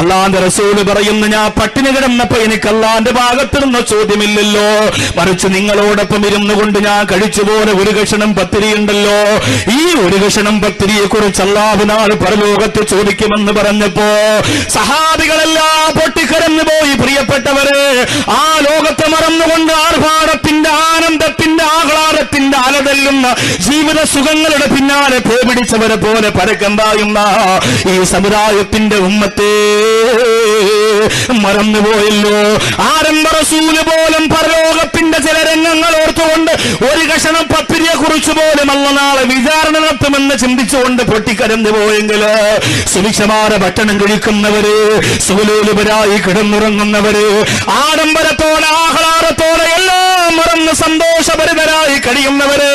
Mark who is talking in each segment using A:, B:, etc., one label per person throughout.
A: അള്ളാന്റെ റസൂല് പറയുന്നു, ഞാൻ പട്ടിണി കിടന്നപ്പോ എനിക്ക് അള്ളാന്റെ ഭാഗത്തിരുന്ന ചോദ്യമില്ലല്ലോ, മറിച്ച് നിങ്ങളോടൊപ്പം ഇരുന്നു കൊണ്ട് ഞാൻ കഴിച്ചുപോലെ ഒരു കഷണം പത്തിരി ഉണ്ടല്ലോ, ഈ ഒരു കഷണം പത്തിരിയെ കുറിച്ച് അല്ലാഹുവിനാൽ പരലോകത്ത് ചോദിക്കുമെന്ന് പറഞ്ഞപ്പോ സഹാബികളെല്ലാം പൊട്ടിക്കരഞ്ഞു പോയി. പ്രിയപ്പെട്ടവരെ, ആ ലോകത്തെ മറന്നുകൊണ്ട് ആർഭാടത്തിന്റെ, ആനന്ദത്തിന്റെ, ആഹ്ലാദത്തിന്റെ അലതല്ലുന്ന ജീവിത സുഖങ്ങളുടെ പിന്നാലെ പിടിച്ചവരെ പോലെ പരക്കം പായുന്ന ഈ സമുദായത്തിന്റെ ഉമ്മത്തെ മറന്നുപോയല്ലോ. ആരംഭ റസൂല് പോലും പരലോകത്തിന്റെ ചില രംഗങ്ങൾ ഓർത്തുകൊണ്ട് ഒരു കഷണം പത്തിരിയെ കുറിച്ച് പോലും അല്ല നാളെ വിചാരണ നടത്തുമെന്ന് ചിന്തിച്ചുകൊണ്ട് പൊട്ടിക്കരഞ്ഞു പോയെങ്കിൽ സുഭിക്ഷമാര ഭക്ഷണം കഴിക്കുന്നവര്, സുഖലോലുപരായി കിടന്നുറങ്ങുന്നവര്, ആഡംബരത്തോടെ ആഹ്ലാദത്തോടെ എല്ലാം മറന്ന് സന്തോഷഭരിതരായി കഴിയുന്നവര്,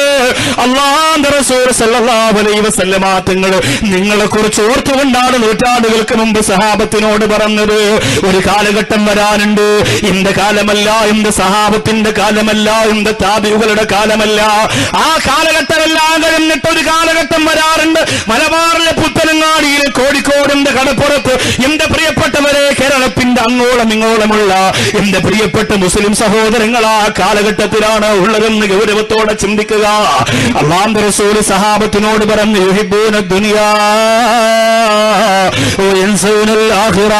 A: അല്ലാഹുവിന്റെ റസൂൽ സല്ലല്ലാഹു അലൈഹി വസല്ലമ തങ്ങൾ നിങ്ങളെ കുറിച്ച് ഓർത്തുകൊണ്ടാണ് നൂറ്റാണ്ടുകൾക്ക് മുമ്പ് സഹാബത്തിനോട് പറഞ്ഞത്, ഒരു കാലഘട്ടം വരാനുണ്ട്, എന്റെ കാലമല്ല, എന്റെ സഹാബത്തിന്റെ കാലമല്ല, എന്റെ താബിഉകളുടെ കാലമല്ല, ആ കാലഘട്ടമെല്ലാം കഴിഞ്ഞിട്ട് ഒരു കാലഘട്ടം വരാറുണ്ട്. മലബാറിലെ പുത്തനങ്ങാടിയിലെ കോഴിക്കോടിന്റെ കടപ്പുറത്ത് എന്റെ പ്രിയപ്പെട്ടവരെ, കേരളത്തിന്റെ അങ്ങോളം ഇങ്ങോളമുള്ള എന്റെ പ്രിയപ്പെട്ട മുസ്ലിം സഹോദരങ്ങൾ ആ കാലഘട്ടത്തിലാണ് ഉള്ളതെന്ന് ഗൗരവത്തോടെ ചിന്തിക്കുക. അല്ലാഹുവിന്റെ റസൂൽ സഹാബത്തിനോട് പറഞ്ഞു, യുഹിബ്ബൂന ദുനിയാ വയൻസൂനൽ ആഖിറ.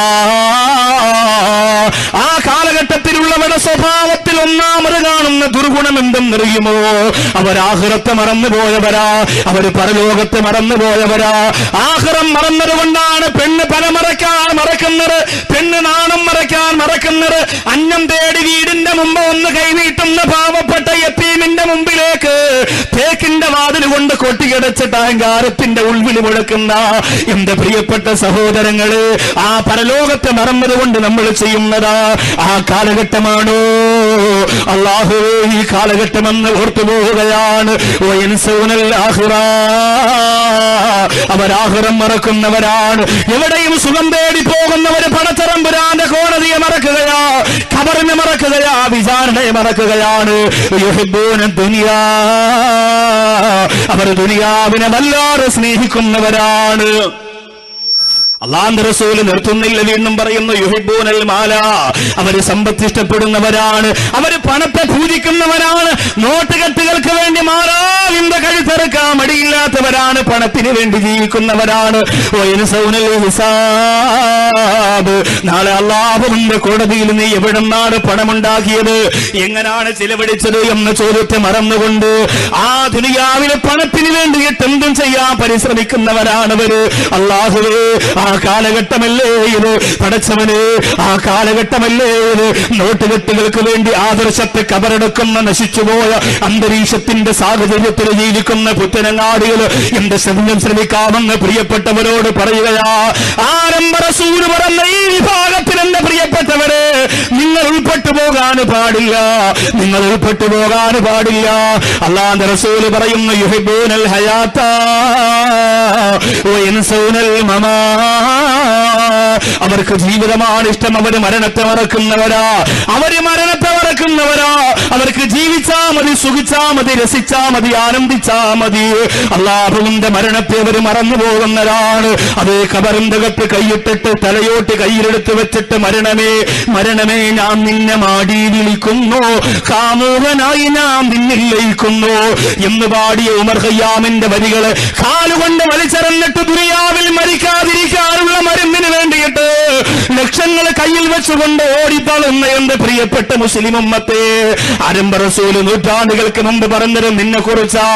A: ആ കാലഘട്ടത്തിലുള്ളവരുടെ സ്വഭാവത്തിൽ ഒന്നാമത് കാണുന്ന ദുർഗുണം എന്തെന്നറിയുമോ? അവർ ആഖിറത്തെ മറന്നുപോയവരാ, അവർ പരലോകത്തെ മറന്നുപോയവരാ. ആഖിറം മറന്നതുകൊണ്ടാണ് പെണ്ണ് പലമറക്കാൻ മറക്കുന്നത്, പെണ്ണ് നാണം മറയ്ക്കാൻ മറക്കുന്നത്. അന്നം തേടി വീടിന്റെ മുമ്പ് ഒന്ന് കൈനീട്ടുന്ന പാവപ്പെട്ട യത്തീമിന്റെ മുമ്പിലേക്ക് തേക്കിന്റെ വാതിൽ കൊണ്ട് കൊട്ടിയടച്ചിട്ട് അഹങ്കാരത്തിന്റെ ഉൾവിളി മുഴക്കുന്ന എന്റെ പ്രിയപ്പെട്ട സഹോദരങ്ങള്, ആ പരലോകത്തെ മറന്നതുകൊണ്ട് നമ്മൾ ചെയ്യുന്നതാ ആ കാലഘട്ടമാണോ? അല്ലാഹു ഈ കാലഘട്ടമെന്ന് ഓർത്തുപോവുകയാണ്. അവർ ആഖിറം മറക്കുന്നവരാണ്. എവിടെയും സുഖം തേടി പോകുന്നവര് പടച്ചറമ്പുരാന്റെ കോടതിയെ മറക്കുകയാ, ഖബറിനെ മറക്കുകയാ, വിചാരണയെ മറക്കുകയാണ്. യുഹിബ്ബൂന ദുനിയാ, അവർ ദുനിയാവിനെ വല്ലാതെ സ്നേഹിക്കുന്നവരാണ്. അല്ലാഹുവിന്റെ റസൂൽ നിർത്തുന്നില്ല, വീണ്ടും പറയുന്നു, യുഹിബ്ബൂനൽ മാല, അവര് സമ്പത്ത് ഇഷ്ടപ്പെടുന്നവരാണ്, അവര് പണത്തെ പൂജിക്കുന്നവരാണ്, നോട്ടുകെട്ടുകൾക്ക് വേണ്ടി മാറാവിന്റെ കഴുത്തെറുക്കാൻ മടിയില്ലാത്തവരാണ്, പണത്തിന് വേണ്ടി ജീവിക്കുന്നവരാണ്. നാളെ അല്ലാഹുവിന്റെ കോടതിയിൽ നീ എവിടെന്നാണ് പണമുണ്ടാക്കിയത്, എങ്ങനെയാണ് ചിലവഴിച്ചത് എന്ന ചോദ്യത്തെ മറന്നുകൊണ്ട് ആ ദുനിയാവിലെ പണത്തിന് വേണ്ടിയിട്ട് എന്തും ചെയ്യാൻ പരിശ്രമിക്കുന്നവരാണവര്. അല്ലാഹുവേ, ആ കാലഘട്ടമല്ലേ ഇത് പടച്ചവന്, ആ കാലഘട്ടമല്ലേ ഇത് നോട്ടുകെട്ടുകൾക്ക് വേണ്ടി ആദർശത്തെ കബറടക്കുന്ന നശിച്ചുപോയ അന്തരീക്ഷത്തിന്റെ സാഹചര്യത്തിൽ ജീവിക്കുന്ന പുത്തനങ്ങാടികൾ എന്റെ ശബ്ദം ശ്രമിക്കാമെന്ന് പ്രിയപ്പെട്ടവരോട് പറയുകയാ. ആരംഭ റസൂൽ പറഞ്ഞ ഈ വിഭാഗത്തിൽ എന്റെ പ്രിയപ്പെട്ടവരെ, നിങ്ങൾ ഉൾപ്പെട്ടു പോകാൻ പാടില്ല, നിങ്ങൾ ഉൾപ്പെട്ടു പോകാൻ പാടില്ല. അല്ലാഹുവിന്റെ റസൂൽ പറയുന്നു, യുഹിബ്ബൂനൽ ഹയാത വയൻസൂനൽ മമാ, അവർക്ക് ജീവിതമാണ് ഇഷ്ടം, അവര് മരണത്തെ മറക്കുന്നവരാ, അവര് മരണത്തെ മറക്കുന്നവരാ. അവർക്ക് ജീവിച്ചാ മതി, സുഖിച്ചാ മതി, രസിച്ചാ മതി, ആനന്ദിച്ചാ മതി. അല്ലാഹുവിന്റെ മരണത്തെ അവര് മറന്നു പോകുന്നവരാണ്. അതേ ഖബറിന്റെ അകത്ത് കൈയിട്ടിട്ട് തലയോട്ട് കയ്യിലെടുത്ത് വെച്ചിട്ട്, മരണമേ മരണമേ, ഞാൻ നിന്നെ മാടി വിളിക്കുന്നു, കാമുകനായി ഞാൻ നിന്നിൽ ലയിക്കുന്നു എന്ന് പാടിയ ഉമർ ഖയ്യാമിന്റെ വരികള് കാലുകൊണ്ട് വലിച്ചെറിഞ്ഞിട്ട് ദുനിയാവിൽ മരിക്കാതിരിക്കാനുള്ള മരുന്നിന് വേണ്ടിയിട്ട് ലക്ഷങ്ങൾ കയ്യിൽ വെച്ചുകൊണ്ട് ഓടിത്തളുന്ന എന്റെ പ്രിയപ്പെട്ട മുസ്ലിം ഉമ്മത്തെ, ആരംഭ റസൂൽ നൂറ്റാണ്ടുകൾക്ക് മുമ്പ് പറഞ്ഞത് നിന്നെ കുറിച്ചാ.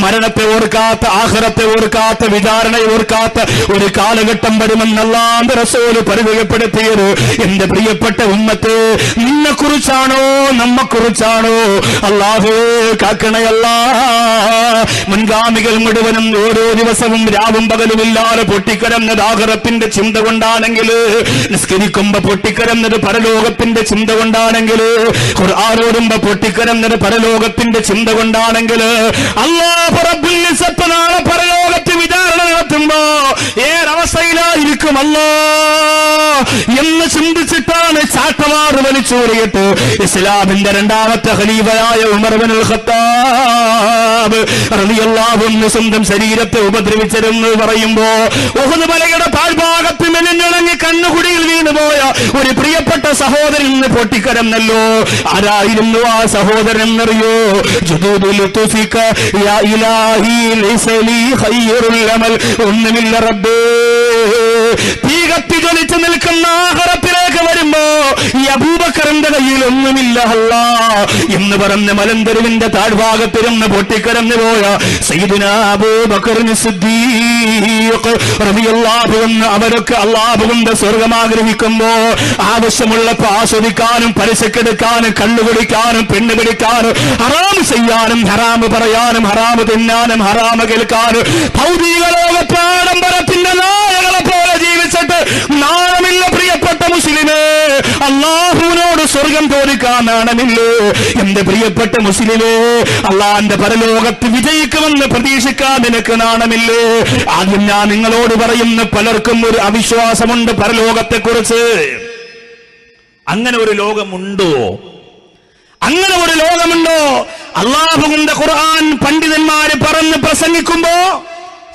A: മരണത്തെ ഓർക്കാത്ത, ആഖിറത്തെ ഓർക്കാത്ത, വിചാരണയെ ഓർക്കാത്ത ഒരു കാലഘട്ടം വരുമെന്ന് അല്ലാഹുവിന്റെ റസൂൽ പരിചയപ്പെടുത്തിയത്. എന്റെ പ്രിയപ്പെട്ട ഉമ്മത്തെ, നിന്നെ കുറിച്ചാണോ നമ്മെക്കുറിച്ചാണോ? അല്ലാഹു കാക്കണയല്ല. മുൻഗാമികൾ മുഴുവനും ഓരോ ദിവസവും രാവും പകലുമില്ലാതെ പൊട്ടിക്കരഞ്ഞത് ആഖിറത്തിന്റെ ചിന്ത കൊണ്ടാണെങ്കിൽ, നിസ്കരിക്കുമ്പോ പൊട്ടിക്കരഞ്ഞത് പരലോകത്തിന്റെ ചിന്ത കൊണ്ടാണെങ്കിൽ, ഖുർആനോടുമ്പോ പൊട്ടിക്കരഞ്ഞത് പരലോകത്തിന്റെ ചിന്ത കൊണ്ടാണെങ്കിൽ, അല്ലാഹു റബ്ബുൽ ഇസ്സത്ത് നാളെ പരലോകത്ത് വിചാരണ നടത്തുമ്പോ ഏതവസ്ഥയിലായിരിക്കും അല്ലാ എന്ന് ചിന്തിച്ചിട്ടാണ് ചാട്ടമാറ് വലിച്ചൂറിയിട്ട് ഇസ്ലാമിന്റെ രണ്ടാമത്തെ ഖലീഫയായ ഉമർ ഇബ്നുൽ ഖത്താബ് റളിയല്ലാഹു അൻഹു സ്വന്തം ശരീരത്തെ ഉപദ്രവിച്ചതെന്ന് പറയുമ്പോ ഉഹദ് മലയുടെ താഴ്ഭാഗത്ത് മെലിഞ്ഞുണങ്ങി കണ്ണുകുടിയിൽ വീണുപോയ ഒരു പ്രിയപ്പെട്ട സഹോദരൻ ഇന്ന് പൊട്ടിക്കരന്നല്ലോ. ആരായിരുന്നു ആ സഹോദരൻ എന്നറിയോ? ഒന്നുമില്ല റബ്ബേ, തീ കത്തി ജ്വലിച്ചു നിൽക്കുന്ന ആഖിറത്തിലേക്ക് വരുമ്പോ ഈ അബൂബക്കറിന്റെ കയ്യിൽ ഒന്നുമില്ല അല്ലാ എന്ന് പറഞ്ഞ് മലന്തരുവിന്റെ താഴ്ഭാഗത്തിരുന്ന് പൊട്ടിക്കരന്നു പോയ സയ്യിദുനാ അബൂബക്കർ സിദ്ദീഖ് റളിയല്ലാഹു അൻഹു അവരൊക്കെ അല്ലാഹുവിന്റെ സ്വർഗ്ഗം ആഗ്രഹിക്കുമ്പോ ആവശ്യമുള്ളപ്പോ ആസ്വദിക്കാനും പലിശക്കെടുക്കാനും കള്ളുകുടിക്കാനും പെണ്ണ് പിടിക്കാനും ഹറാം ചെയ്യാനും ഹറാമ് പറയാനും ഹറാമ് തിന്നാനും ഹറാമ് കേൾക്കാനും ഭൗതിക ലോകപ്പാടമ്പരത്തിന്റെ നായകളെ പോലെ ജീവിച്ചിട്ട് നാണമില്ല പ്രിയപ്പെട്ട മുസ്ലിമേ. അല്ലാഹുവിനോട് സ്വർഗം തോന്നിക്കാൻ നാണമില്ലേ എന്റെ പ്രിയപ്പെട്ട മുസ്ലിമേ? അള്ളാന്റെ പരലോകത്ത് വിജയിക്കുമെന്ന് പ്രതീക്ഷിക്കാൻ നിനക്ക് നാണമില്ലേ? ആദ്യം ഞാൻ നിങ്ങളോട് പറയുന്ന പലർക്കും ഒരു അവിശ്വാസമുണ്ട് പരലോകത്തെ കുറിച്ച്. അങ്ങനെ ഒരു ലോകമുണ്ടോ? അങ്ങനെ ഒരു ലോകമുണ്ടോ? അല്ലാഹുവിന്റെ ഖുർആൻ പണ്ഡിതന്മാര് പറഞ്ഞ് പ്രസംഗിക്കുമ്പോ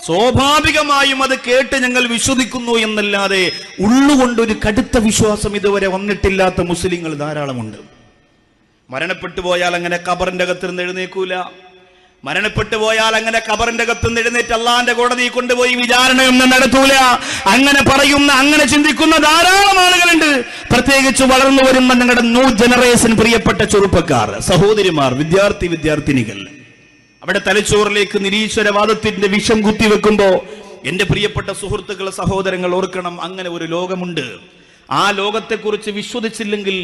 A: സ്വാഭാവികമായും അത് കേട്ട് ഞങ്ങൾ വിശ്വസിക്കുന്നു എന്നല്ലാതെ ഉള്ളുകൊണ്ടൊരു കടുത്ത വിശ്വാസം ഇതുവരെ വന്നിട്ടില്ലാത്ത മുസ്ലിങ്ങൾ ധാരാളമുണ്ട്. മരണപ്പെട്ടു പോയാൽ അങ്ങനെ ഖബറിന്റെ അകത്തുനിന്ന് എഴുന്നേക്കൂല. മരണപ്പെട്ടു പോയാൽ അങ്ങനെ ഖബറിന്റെ അകത്തുനിന്ന് എഴുന്നേറ്റ് അള്ളാന്റെ കോടതി കൊണ്ടുപോയി വിചാരണയൊന്നും നടത്തൂല. അങ്ങനെ പറയുന്ന, അങ്ങനെ ചിന്തിക്കുന്ന ധാരാളം ആളുകളുണ്ട്. പ്രത്യേകിച്ച് വളർന്നു വരുന്ന നിങ്ങളുടെ ന്യൂ ജനറേഷൻ പ്രിയപ്പെട്ട ചെറുപ്പക്കാർ, സഹോദരിമാർ, വിദ്യാർത്ഥിനികൾ, അവിടെ തലച്ചോറിലേക്ക് നിരീശ്വരവാദത്തിന്റെ വിഷം കുത്തിവെക്കുമ്പോ എന്റെ പ്രിയപ്പെട്ട സുഹൃത്തുക്കൾ, സഹോദരങ്ങൾ ഓർക്കണം, അങ്ങനെ ഒരു ലോകമുണ്ട്. ആ ലോകത്തെക്കുറിച്ച് വിശ്വസിച്ചില്ലെങ്കിൽ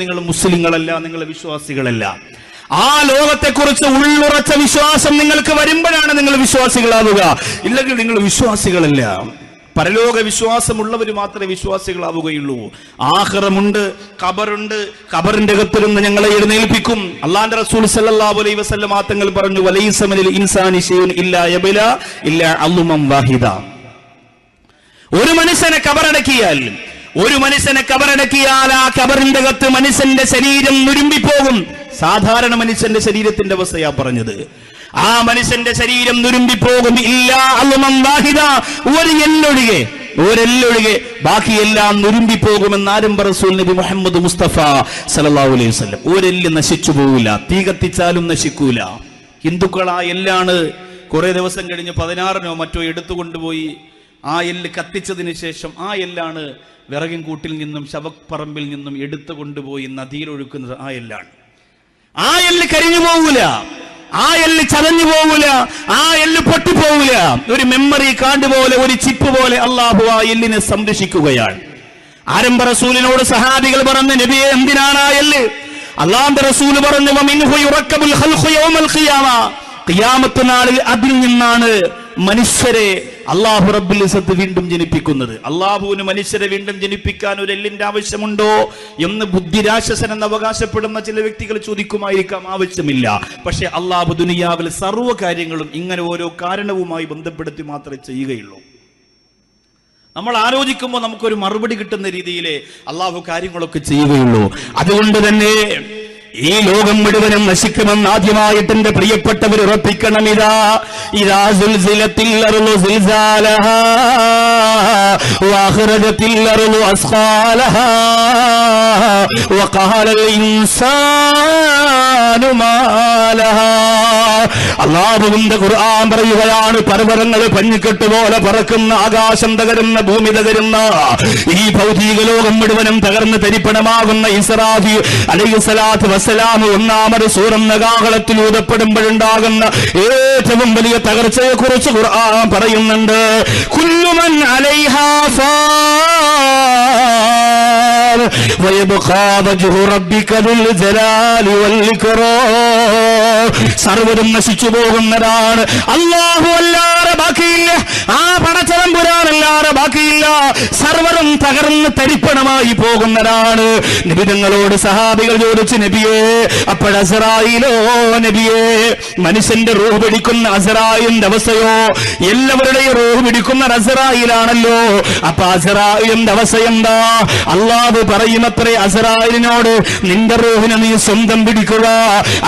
A: നിങ്ങൾ മുസ്ലിങ്ങളല്ല, നിങ്ങൾ വിശ്വാസികളല്ല. ആ ലോകത്തെക്കുറിച്ച് ഉള്ളുറച്ച വിശ്വാസം നിങ്ങൾക്ക് വരുമ്പോഴാണ് നിങ്ങൾ വിശ്വാസികളാവുക. ഇല്ലെങ്കിൽ നിങ്ങൾ വിശ്വാസികളല്ല. പരലോക വിശ്വാസമുള്ളവർ മാത്രമേ വിശ്വാസികളാവുകയുള്ളൂ. ആഖിറമുണ്ട്, ഖബറുണ്ട്. ഖബറിന്റെ അകത്തിരുന്ന് ഞങ്ങളെ എഴുന്നേൽപ്പിക്കും. അല്ലാഹുവിന്റെ റസൂൽ സല്ലല്ലാഹു അലൈഹി വസല്ലം തങ്ങൾ പറഞ്ഞു, വലൈസ മിനൽ ഇൻസാനി ശൈഉൻ ഇല്ലാ യബ്ല ഇല്ലാ അള്ളുമൻ വാഹിദ. ഒരു മനുഷ്യനെ കബറടക്കിയാൽ ആ ഖബറിന്റെ അകത്ത് മനുഷ്യന്റെ ശരീരം നുരുമ്പിപ്പോകും. സാധാരണ മനുഷ്യന്റെ ശരീരത്തിന്റെ അവസ്ഥയാ പറഞ്ഞത്. ആ മനുഷ്യന്റെ ശരീരം നുരുമ്പിപ്പോകും. ഇല്ലാ അള്ളുമൻ വാഹിദ, ഒരെല്ലൊഴികെ ബാക്കിയെല്ലാം നുരുമ്പിപ്പോകുമെന്ന് ആരംഭ റസൂൽ നബി മുഹമ്മദ് മുസ്തഫ സല്ലല്ലാഹു അലൈഹി വസല്ലം. ഒരെല്ല് നശിച്ചു പോവില്ല, തീ കത്തിച്ചാലും നശിക്കൂല. ഹിന്ദുക്കൾ ആ എല്ലാണ് കുറെ ദിവസം കഴിഞ്ഞ് 16നോ മറ്റോ എടുത്തുകൊണ്ടുപോയി ആ എല്ല് കത്തിച്ചതിന് ശേഷം ആ എല്ലാണ് വിറകിൻ കൂട്ടിൽ നിന്നും ശവപ്പറമ്പിൽ നിന്നും എടുത്തുകൊണ്ടുപോയി നദിയിലൊഴുക്കുന്നത്. ആ എല്ലാണ്. ആ എല്ല് കരിഞ്ഞു പോകൂല, ആ എല്ല് ചതഞ്ഞു പോകൂല, ആ എല്ല് പൊട്ടിപ്പോകൂല. ഒരു മെമ്മറി കാർഡ് പോലെ, ഒരു ചിപ്പ് പോലെ അല്ലാഹു ആ എല്ലിനെ സംരക്ഷിക്കുകയാണ്. ആരംഭ റസൂലിനോട് സഹാബികൾ പറഞ്ഞു, നബിയെ എന്തിനാണ് ആ എല്ല്? അല്ലാഹുവിന്റെ റസൂൽ പറഞ്ഞു, വമിൻഹു യുറക്കബുൽ ഖൽഖു യൗമൽ ഖിയാമ, ഖിയാമത്ത് നാളിൽ അതിൽ നിന്നാണ് മനുഷ്യരെ അല്ലാഹു റബ്ബുൽ ഇസ്സത്ത് വീണ്ടും ജനിപ്പിക്കുന്നത്. അല്ലാഹുവിന് മനുഷ്യരെ വീണ്ടും ജനിപ്പിക്കാൻ ഒരു എല്ലിന്റെ ആവശ്യമുണ്ടോ എന്ന് ബുദ്ധിരാക്ഷസൻ എന്ന് അവകാശപ്പെടുന്ന ചില വ്യക്തികൾ ചോദിക്കുമായിരിക്കാം. ആവശ്യമില്ല. പക്ഷെ അല്ലാഹു ദുനിയാവിൽ സർവ്വ കാര്യങ്ങളും ഇങ്ങനെ ഓരോ കാരണവുമായി ബന്ധപ്പെടുത്തി മാത്രമേ ചെയ്യുകയുള്ളൂ. നമ്മൾ ആലോചിക്കുമ്പോൾ നമുക്കൊരു മറുപടി കിട്ടുന്ന രീതിയിലേ അല്ലാഹു കാര്യങ്ങളൊക്കെ ചെയ്യുകയുള്ളൂ. അതുകൊണ്ട് തന്നെ ഈ ലോകം മുഴുവനും നശിക്കുമെന്ന് ആദ്യമായിട്ട് എന്റെ പ്രിയപ്പെട്ടവർ ഉറപ്പിക്കണം. ഇദാ സുൽസിലത്തിൽ അർളു സിൽസാലഹാ വഅഖ്റജത്തിൽ അർളു അസ്ഖാലഹാ വഖാലൽ ഇൻസാനു മാ ലഹാ. അല്ലാഹുവിന്റെ ഖുർആൻ പറയുകയാണ്, പർവ്വതങ്ങൾ പഞ്ഞിക്കെട്ട് പോലെ പറക്കുന്ന, ആകാശം തകരുന്ന, ഭൂമി തകരുന്ന, ഈ ഭൗതിക ലോകം മുഴുവനും തകർന്ന് തരിപ്പണമാകുന്ന ഇസ്രാഫീൽ അലൈഹിസ്സലാത്തു വസ്സലാം ഒന്നാമത് സൂറന്ന കാഹളത്തിൽ ഊതപ്പെടുമ്പോഴുണ്ടാകുന്ന ഏറ്റവും വലിയ തകർച്ചയെ കുറിച്ച് ഖുർആൻ പറയുന്നുണ്ട്. കുല്ലു മൻ അലൈഹാ ഫാൻ വയബ്ഖാ വജ്ഹു റബ്ബിക ദുൽ ജലാലി വൽ ഇക്റാം. സർവ്വതും നശിച്ചു പോകുന്നതാണ്. അല്ലാഹു അല്ലാതെ ബാക്കിയില്ല. ആ പടച്ചതമ്പുരാനല്ലാതെ ബാക്കിയില്ല. സർവ്വതും തകർന്ന് തരിപ്പണമായി പോകുന്നതാണ്. നബി തങ്ങളോട് സഹാബികൾ ചോദിച്ചു, നബിയേ അപ്പോഴസ്രായിലോ നബിയേ, മനുഷ്യന്റെ റൂഹ് പിടിക്കുന്ന അസ്രായിലിന്റെ അവസ്ഥയോ? എല്ലാവരുടെയും റൂഹ് പിടിക്കുന്ന അസ്രായിലാണല്ലോ. അപ്പൊ അസ്രായിലിന്റെ അവസ്ഥ എന്താ? അല്ലാഹു പറയുമത്രേ അസ്രായിലിനോട്, നിന്റെ റൂഹിനെ നീ സ്വന്തം പിടിക്കുക.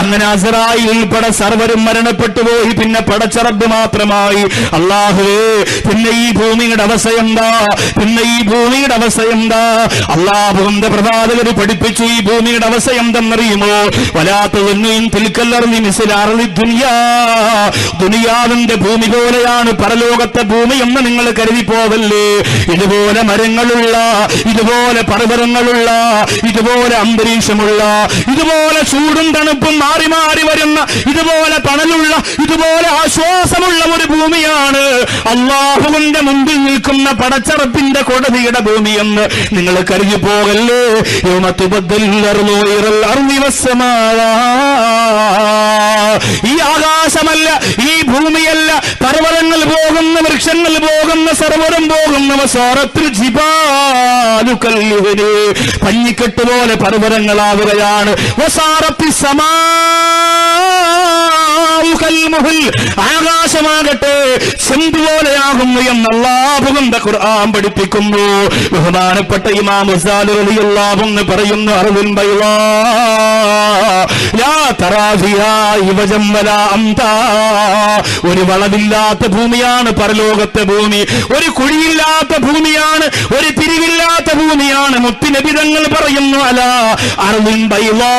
A: അങ്ങനെ അസ്രായിൽ ഉൾപ്പെടെ സർവരും മരണപ്പെട്ടു പോയി. പിന്നെ പടച്ച റബ്ബ് മാത്രമായി അല്ലാഹുവേ പിന്നെ ഈ ഭൂമിയുടെ അവസ്ഥ എന്താ? പിന്നെ ഈ ഭൂമിയുടെ അവസ്ഥ എന്താ? അല്ലാഹുവിന്റെ പ്രവാചകർ പഠിപ്പിച്ചു ഈ ഭൂമിയുടെ അവസ്ഥ എന്തെന്നറിയുമോ? വലാത്തവന്നെയും തിൽക്കല്ലർന്നി മിസ്ലാർലി ദുനിയാ, ദുനിയാവിന്റെ ഭൂമി പോലെയാണ് പരലോകത്തെ ഭൂമി എന്ന് നിങ്ങൾ കരുതി പോവല്ലേ. ഇതുപോലെ മരങ്ങളുള്ള, ഇതുപോലെ പർവ്വതങ്ങളുള്ള, ഇതുപോലെ അന്തരീക്ഷമുള്ള, ഇതുപോലെ ചൂടും തണുപ്പും മാറി മാറി വരുന്ന, ഇതുപോലെ തണലുള്ള, ഇതുപോലെ ആശ്വാസമുള്ള ഒരു ഭൂമിയാണ് അല്ലാഹുവിന്റെ മുമ്പിൽ നിൽക്കുന്ന പടച്ചറപ്പിന്റെ കോടതിയുടെ ഭൂമിയെന്ന് നിങ്ങൾ കരുതി പോകല്ലേ. ഈ ആകാശമല്ല, ഈ ഭൂമിയല്ല, പർവ്വതങ്ങൾ പോകുന്ന, വൃക്ഷങ്ങൾ പോകുന്ന, സർവ്വതും പോകുന്ന വസാറത്തിൽ ജിബാലുകൽ യുഹ്രി, പഞ്ഞിക്കെട്ട് പോലെ പർവ്വതങ്ങളാവുകയാണ്. വസാറത്തി സമാഉകൽ മുഹൽ, ആകാശമാകട്ടെ ചെമ്പ് പോലെയാകുന്നു എന്ന് അല്ലാഹുവിന്റെ ഖുർആൻ പഠിപ്പിക്കുന്നു. ബഹുമാനപ്പെട്ട ഇമാം ഗസാലി റളിയല്ലാഹു അൻഹു പറയുന്നു, അർദുൽ ബൈളാ ലാ തറാ ഫിഹാ ഇവജം വലാ അംതാ, ഒരു വളവില്ലാത്ത ഭൂമിയാണ് പരലോകത്തെ ഭൂമി, ഒരു കുഴിയില്ലാത്ത ഭൂമിയാണ്, ഒരു തിരിവില്ലാത്ത ഭൂമിയാണ്. മുത്തുനബി തങ്ങൾ പറയുന്നു, അലാ അർദുൽ ബൈളാ